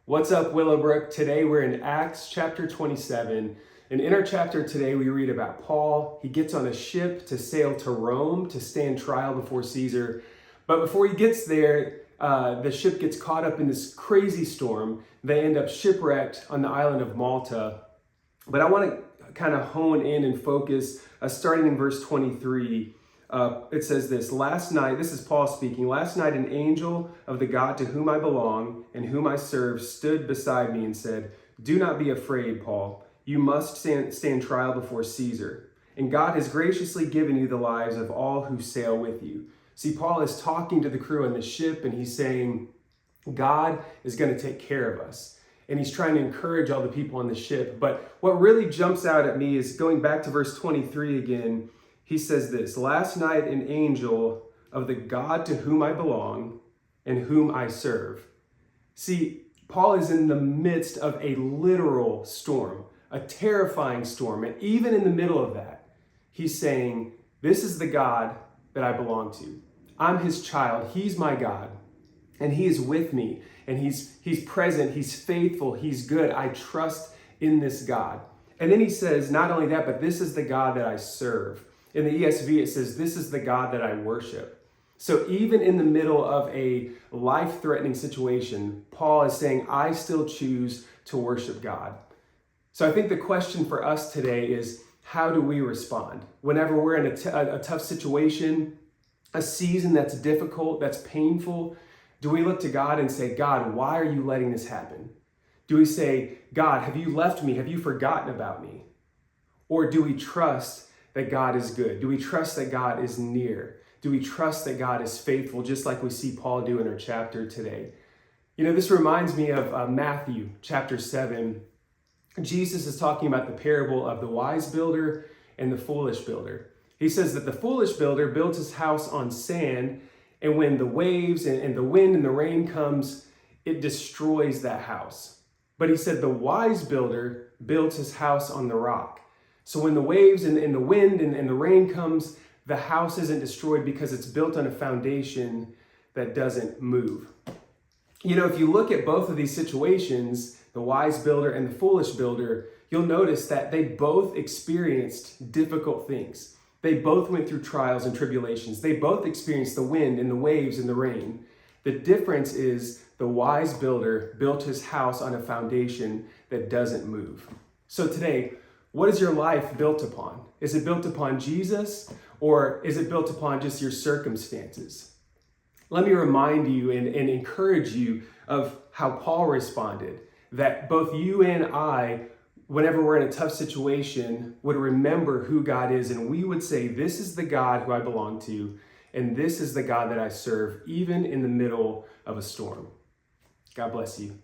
What's up, Willowbrook? Today we're in Acts chapter 27. And in our chapter today, we read about Paul. He gets on a ship to sail to Rome to stand trial before Caesar. But before he gets there, the ship gets caught up in this crazy storm. They end up shipwrecked on the island of Malta. But I want to kind of hone in and focus, starting in verse 23. It says this, last night, this is Paul speaking, last night an angel of the God to whom I belong and whom I serve stood beside me and said, do not be afraid, Paul. You must stand trial before Caesar. And God has graciously given you the lives of all who sail with you. See, Paul is talking to the crew on the ship and he's saying, God is going to take care of us. And he's trying to encourage all the people on the ship. But what really jumps out at me is going back to verse 23 again. He says this, last night an angel of the God to whom I belong and whom I serve. See, Paul is in the midst of a literal storm, a terrifying storm. And even in the middle of that, he's saying, this is the God that I belong to. I'm his child. He's my God. And he is with me. And he's present. He's faithful. He's good. I trust in this God. And then he says, not only that, but this is the God that I serve. In the ESV, it says, this is the God that I worship. So even in the middle of a life-threatening situation, Paul is saying, I still choose to worship God. So I think the question for us today is, how do we respond? Whenever we're in a tough situation, a season that's difficult, that's painful, do we look to God and say, God, why are you letting this happen? Do we say, God, have you left me? Have you forgotten about me? Or do we trust that God is good? Do we trust that God is near? Do we trust that God is faithful, just like we see Paul do in our chapter today? You know, this reminds me of Matthew chapter 7. Jesus is talking about the parable of the wise builder and the foolish builder. He says that the foolish builder builds his house on sand, and when the waves and the wind and the rain comes, it destroys that house. But he said the wise builder builds his house on the rock. So when the waves and the wind and the rain comes, the house isn't destroyed because it's built on a foundation that doesn't move. You know, if you look at both of these situations, the wise builder and the foolish builder, you'll notice that they both experienced difficult things. They both went through trials and tribulations. They both experienced the wind and the waves and the rain. The difference is the wise builder built his house on a foundation that doesn't move. So today, what is your life built upon? Is it built upon Jesus, or is it built upon just your circumstances? Let me remind you and encourage you of how Paul responded, that both you and I, whenever we're in a tough situation, would remember who God is, and we would say, this is the God who I belong to, and this is the God that I serve, even in the middle of a storm. God bless you.